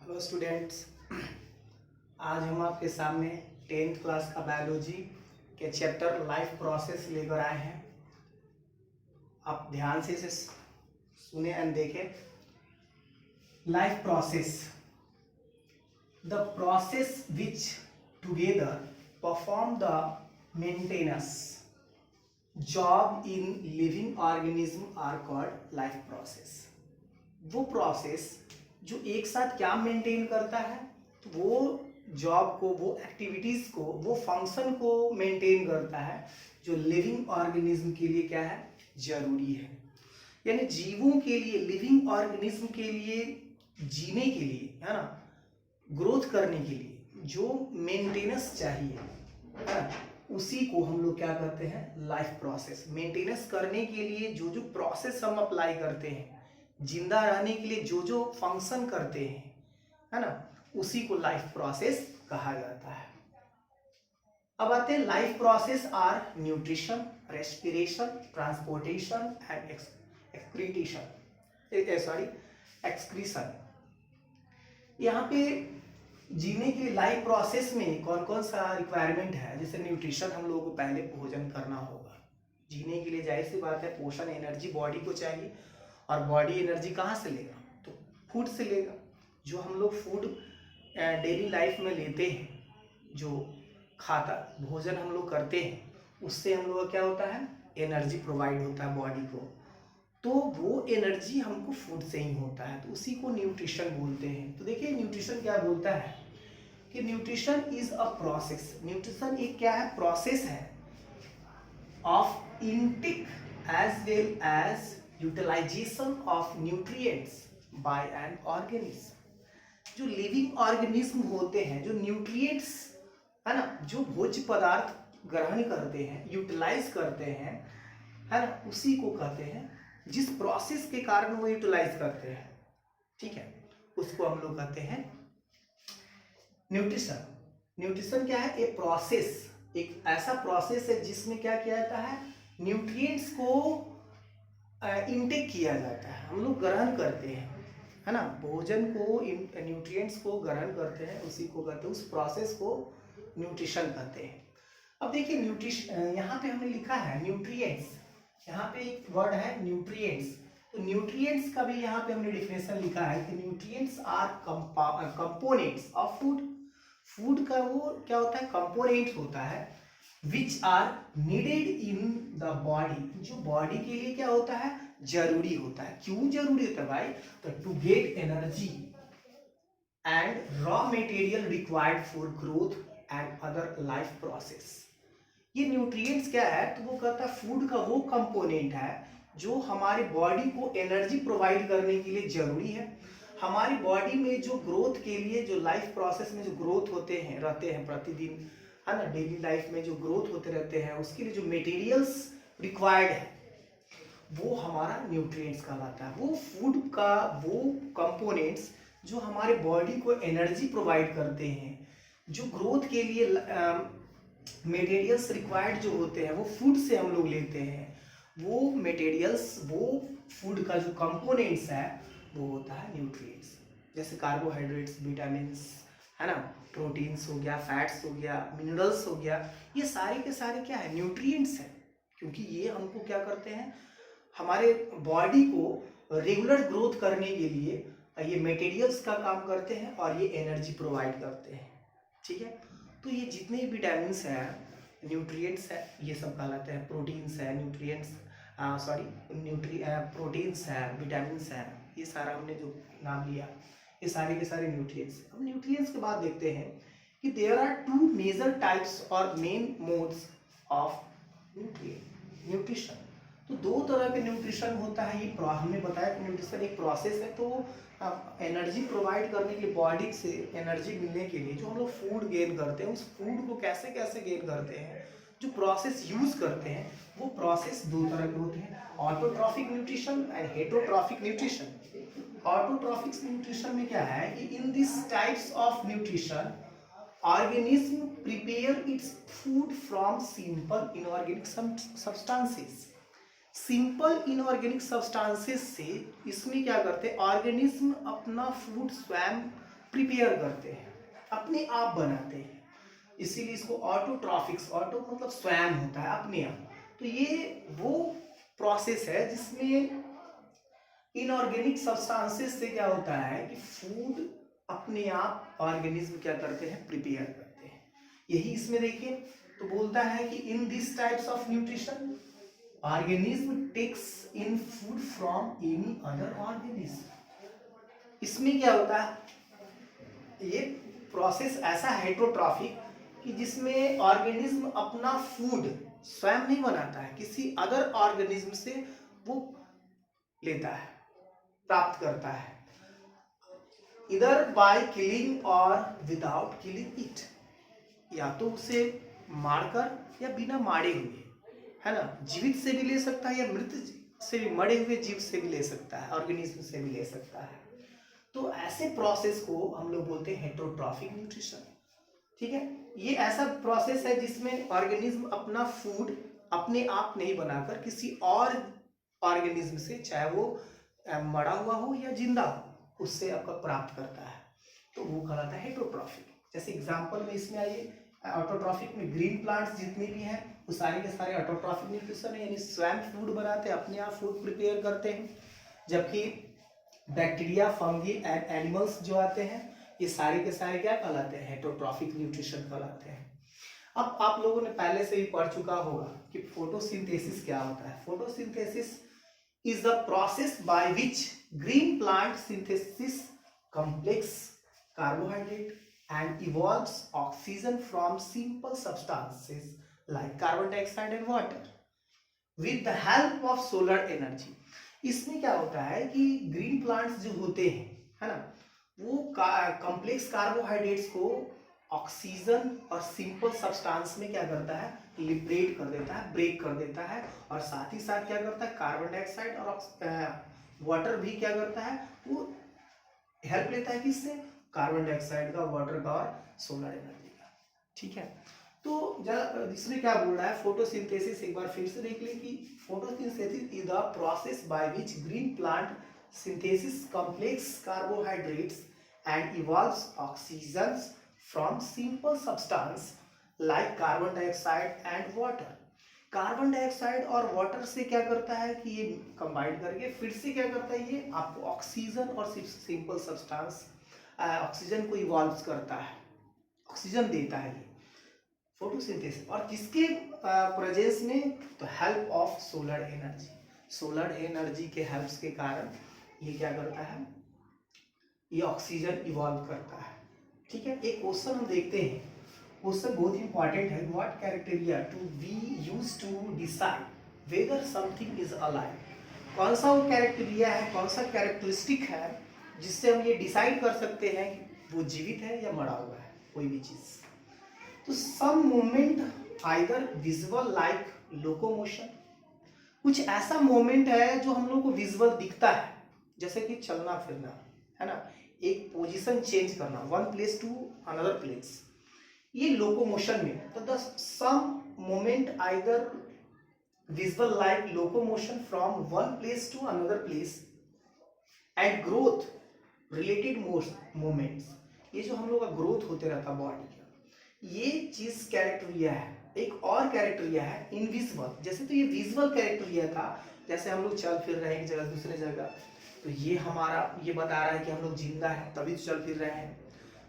Hello students. आज हम आपके सामने 10th क्लास का बायोलॉजी के चैप्टर लाइफ प्रोसेस लेकर आए हैं। आप ध्यान से इसे सुने एंड देखें। Life process, the process which together perform the maintenance job in living organism are called life process. वो प्रोसेस जो एक साथ क्या मेंटेन करता है, तो वो जॉब को, वो एक्टिविटीज को, वो फंक्शन को मेंटेन करता है जो लिविंग ऑर्गेनिज्म के लिए क्या है, जरूरी है। यानी जीवों के लिए, लिविंग ऑर्गेनिज्म के लिए, जीने के लिए, है ना, ग्रोथ करने के लिए जो मेंटेनेंस चाहिए, है ना, उसी को हम लोग क्या कहते हैं, लाइफ प्रोसेस। मेंटेनेंस करने के लिए जो जो प्रोसेस हम अप्लाई करते हैं, जिंदा रहने के लिए जो जो फंक्शन करते हैं, है ना, उसी को लाइफ प्रोसेस कहा जाता है। अब आते हैं life process are nutrition, respiration, transportation and excretion. यहाँ पे जीने के लिए लाइफ प्रोसेस में कौन कौन सा रिक्वायरमेंट है। जैसे न्यूट्रिशन, हम लोगों को पहले भोजन करना होगा। जीने के लिए जाहिर सी बात है पोषण, एनर्जी बॉडी को चाहिए। और बॉडी एनर्जी कहाँ से लेगा, तो फूड से लेगा। जो हम लोग फूड डेली लाइफ में लेते हैं, जो खाता भोजन हम लोग करते हैं, उससे हम लोग का क्या होता है, एनर्जी प्रोवाइड होता है बॉडी को। तो वो एनर्जी हमको फूड से ही होता है, तो उसी को न्यूट्रिशन बोलते हैं। तो देखिए न्यूट्रिशन क्या बोलता है कि nutrition is a process. Nutrition एक क्या है, प्रोसेस है of intake as well as utilization of nutrients by an organism. जो लिविंग ऑर्गेनिज्म होते हैं, जो न्यूट्रिएंट्स, है ना, जो भोज्य पदार्थ ग्रहण करते हैं, यूटिलाइज करते हैं, है ना, उसी को कहते हैं, जिस प्रोसेस के कारण वो यूटिलाइज करते हैं, ठीक है, उसको हम लोग कहते हैं न्यूट्रिशन। न्यूट्रिशन क्या है, एक प्रोसेस, एक ऐसा प्रोसेस है जिसमें क्या किया जाता है, न्यूट्रिएंट्स को इनटेक किया जाता है, हम लोग ग्रहण करते हैं, है ना, भोजन को, न्यूट्रिएंट्स को ग्रहण करते हैं, उसी को कहते हैं, उस प्रोसेस को न्यूट्रिशन कहते हैं। अब देखिए न्यूट्रिशन, यहाँ पे हमने लिखा है न्यूट्रिएंट्स, यहाँ पे एक वर्ड है न्यूट्रिएंट्स। तो न्यूट्रिएंट्स का भी यहाँ पे हमने डिफिनेशन लिखा है कि nutrients are components of food. Food का वो क्या होता है, कंपोनेंट होता है, which are needed in the body, जो बॉडी के लिए क्या होता है, जरूरी होता है। क्यों जरूरी होता है भाई, तो to get energy and raw material required for growth and other life process. ये न्यूट्रिएंट्स क्या है, तो वो कहता है फूड का वो कंपोनेंट है जो हमारी बॉडी को एनर्जी प्रोवाइड करने के लिए जरूरी है। हमारी बॉडी में जो ग्रोथ के लिए, जो लाइफ प्रोसेस में जो ग्रोथ होते हैं, रहते हैं प्रतिदिन, है ना, डेली लाइफ में जो ग्रोथ होते रहते हैं, उसके लिए जो मटेरियल्स रिक्वायर्ड है, वो हमारा न्यूट्रिएंट्स कहलाता है। वो फूड का वो कंपोनेंट्स जो हमारे बॉडी को एनर्जी प्रोवाइड करते हैं, जो ग्रोथ के लिए मटेरियल्स रिक्वायर्ड जो होते हैं, वो फूड से हम लोग लेते हैं। वो मटेरियल्स, वो फूड का जो कंपोनेंट्स है, वो होता है न्यूट्रिएंट्स। जैसे कार्बोहाइड्रेट्स, विटामिन्स, है ना, प्रोटीन्स हो गया, फैट्स हो गया, मिनरल्स हो गया, ये सारे के सारे क्या है, न्यूट्रिएंट्स हैं। क्योंकि ये हमको क्या करते हैं, हमारे बॉडी को रेगुलर ग्रोथ करने के लिए ये मटेरियल्स का काम करते हैं और ये एनर्जी प्रोवाइड करते हैं, ठीक है। तो ये जितने भी विटामिन्स हैं, न्यूट्रिएंट्स है, ये सब कहलाते हैं। प्रोटीन्स है, न्यूट्रिएंट्स, प्रोटीन्स है, विटामिन्स है, ये सारा हमने जो नाम लिया, ये सारे के सारे न्यूट्रिएंट्स। अब न्यूट्रिएंट्स के बाद देखते हैं कि there are two major types और मेन मोड्स ऑफ न्यूट्रिशन। तो दो तरह के न्यूट्रिशन होता है। ये हमने बताया कि न्यूट्रिशन एक प्रोसेस है। तो एनर्जी प्रोवाइड करने के लिए, बॉडी से एनर्जी मिलने के लिए जो हम लोग फूड गेन करते हैं, उस फूड को कैसे कैसे गेन करते हैं, जो प्रोसेस यूज करते हैं, वो प्रोसेस दो तरह के होते हैं, autotrophic nutrition and heterotrophic nutrition. Autotrophic nutrition में क्या है कि in this types of nutrition organism prepare its food from simple inorganic substances. Simple inorganic substances से इसमें क्या करते हैं, ऑर्गेनिज्म अपना फूड स्वयं प्रिपेयर करते हैं, अपने आप बनाते हैं, इसीलिए इसको ऑटोट्रॉफिक्स, ऑटो मतलब स्वयं होता है, अपने आप। तो ये वो प्रोसेस है जिसमें इनऑर्गेनिक सब्सटेंसेस से क्या होता है कि फूड अपने आप ऑर्गेनिज्म क्या करते हैं, प्रिपेयर करते हैं। यही इसमें देखिए तो बोलता है कि in this types of nutrition organism takes in food from any other organism. इसमें क्या होता है, ये प्रोसेस ऐसा हेट्रोट्रॉफिक कि जिसमें ऑर्गेनिज्म अपना फूड स्वयं नहीं बनाता है, किसी अदर ऑर्गेनिज्म से वो लेता है, प्राप्त करता है, इधर बाय किलिंग और विदाउट किलिंग इट, या तो उसे मारकर या बिना मारे हुए, है ना, जीवित से भी ले सकता है या मृत से भी, मरे हुए जीव से भी ले सकता है, ऑर्गेनिज्म से भी ले सकता है। तो ऐसे प्रोसेस को हम लोग बोलते हैं हेट्रोट्रॉफिक न्यूट्रिशन। ठीक है, ये ऐसा प्रोसेस है जिसमें ऑर्गेनिज्म अपना फूड अपने आप नहीं बनाकर किसी और ऑर्गेनिज्म से, चाहे वो मरा हुआ हो या जिंदा हो, उससे आपका प्राप्त करता है, तो वो कहलाता है हेट्रोट्रॉफिक। जैसे एग्जांपल में इसमें आइए, ऑटोट्रॉफिक में ग्रीन प्लांट्स जितने भी हैं वो सारे के सारे ऑटोट्रॉफिक न्यूट्रिशन है, यानी स्वयं फूड बनाते हैं, अपने आप फूड प्रिपेयर करते हैं। जबकि बैक्टीरिया, फंगी एंड एनिमल्स जो आते हैं ये सारे के सारे क्या कहलाते हैं, हेट्रोट्रॉफिक न्यूट्रिशन कहलाते हैं। अब आप लोगों ने पहले से ही पढ़ चुका होगा कि फोटोसिंथेसिस क्या होता है। Photosynthesis is the process by which green plant synthesis complex carbohydrate and evolves oxygen from simple substances like carbon dioxide and water with the help of solar energy। इसमें क्या होता है कि ग्रीन प्लांट्स जो होते हैं, है ना, वो कॉम्प्लेक्स कार्बोहाइड्रेट्स को ऑक्सीजन और सिंपल सब्सटेंस में क्या करता है, लिबरेट कर देता है, ब्रेक कर देता है, और साथ ही साथ क्या करता है, कार्बन डाइऑक्साइड और वाटर भी क्या करता है, वो हेल्प लेता है किससे, कार्बन डाइऑक्साइड का, वाटर का और सोलर एनर्जी का। ठीक है, तो इसमें क्या बोल रहा है, फोटोसिंथेसिस एक बार फिर से देख लें कि photosynthesis is the process by which green plant synthesis complex carbohydrates and evolves oxygen from simple substance like carbon dioxide and water. Carbon dioxide और वाटर से क्या करता है कि ये कंबाइन करके फिर से क्या करता है, ये आपको ऑक्सीजन और सिंपल सब्सटेंस, ऑक्सीजन को इवॉल्व करता है, ऑक्सीजन देता है ये फोटोसिंथेसिस। और किसके प्रेजेंस में, तो help of solar energy. Solar energy के हेल्प के कारण ये क्या करता है, ये ऑक्सीजन इवॉल्व करता है। ठीक है, एक क्वेश्चन हम देखते हैं, क्वेश्चन बहुत इंपॉर्टेंट है। What criteria to be used to decide whether something is alive. कौन सा वो क्राइटेरिया है, कौन सा कैरेक्टरिस्टिक है जिससे हम ये डिसाइड कर सकते हैं कि वो जीवित है या मरा हुआ है, कोई भी चीज। तो some movement either visual like locomotion, कुछ ऐसा मूवमेंट है जो हम लोग को विजुअल दिखता है, जैसे कि चलना फिरना, है ना, एक पोजीशन चेंज करना, one place to another place, ये लोकोमोशन में। तो the some moment either visual like locomotion from one place to another place and growth related moments, ये जो हम लोग का ग्रोथ होते रहता बॉडी का, ये चीज कैरेक्टरिया है। एक और कैरेक्टरिया है इनविजिबल, जैसे तो ये विजुअल कैरेक्टरिया था, जैसे हम लोग चल फिर रहे हैं एक जगह दूसरे जगह, तो ये हमारा ये बता रहा है कि हम लोग जिंदा है तभी तो चल फिर रहे हैं।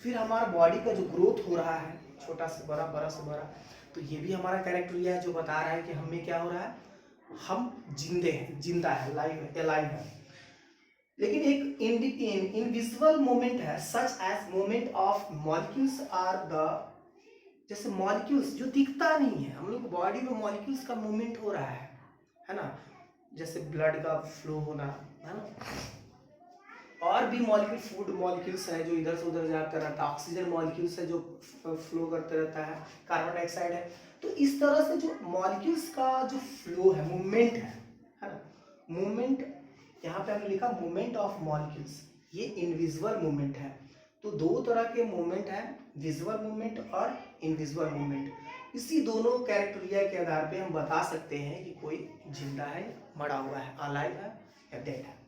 फिर हमारा बॉडी का जो ग्रोथ हो रहा है, छोटा से बड़ा, बड़ा से बड़ा, तो ये भी हमारा कैरेक्टरिया है जो बता रहा है कि हमें क्या हो रहा है, हम जिंदे हैं, जिंदा है, लाइव है, अलाइव है। लेकिन एक इनविजिबल मोमेंट है, such as moment of molecules are the, जैसे मॉलिक्यूल्स जो दिखता नहीं है, हम लोग बॉडी में मॉलिक्यूल्स का मूवमेंट हो रहा है ना, जैसे ब्लड का फ्लो होना, है ना, और भी मॉलिक्यूल, फूड मॉलिक्यूल्स है जो इधर से उधर जाकर रहता है, ऑक्सीजन मॉलिक्यूल्स है जो फ्लो करते रहता है, कार्बन डाइऑक्साइड है। तो इस तरह से जो मॉलिक्यूल्स का जो फ्लो है, मूवमेंट है ना, मूवमेंट, यहाँ पे हमने लिखा मूवमेंट ऑफ मॉलिक्यूल्स, ये इनविजिबल मूवमेंट है। तो दो तरह के मूवमेंट है, विजुअल मूवमेंट और इनविजिबल मूवमेंट। इसी दोनों कैरेक्टरिया के आधार पे हम बता सकते हैं कि कोई जिंदा है, मरा हुआ है, अलाइव है या डेड है।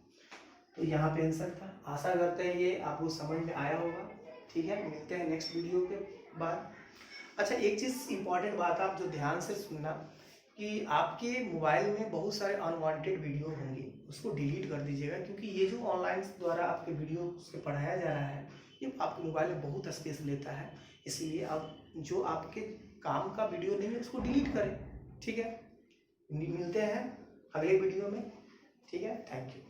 तो यहाँ पे आंसर था। आशा करते हैं ये आपको समझ में आया होगा। ठीक है, मिलते हैं नेक्स्ट वीडियो के बाद। अच्छा, एक चीज़ इम्पॉर्टेंट बात आप जो ध्यान से सुनना कि आपके मोबाइल में बहुत सारे अनवांटेड वीडियो होंगे, उसको डिलीट कर दीजिएगा, क्योंकि ये जो ऑनलाइन द्वारा आपके वीडियो से पढ़ाया जा रहा है ये आपके मोबाइल में बहुत स्पेस लेता है, इसीलिए आप जो आपके काम का वीडियो नहीं है उसको डिलीट करें। ठीक है, मिलते हैं अगले वीडियो में। ठीक है, थैंक यू।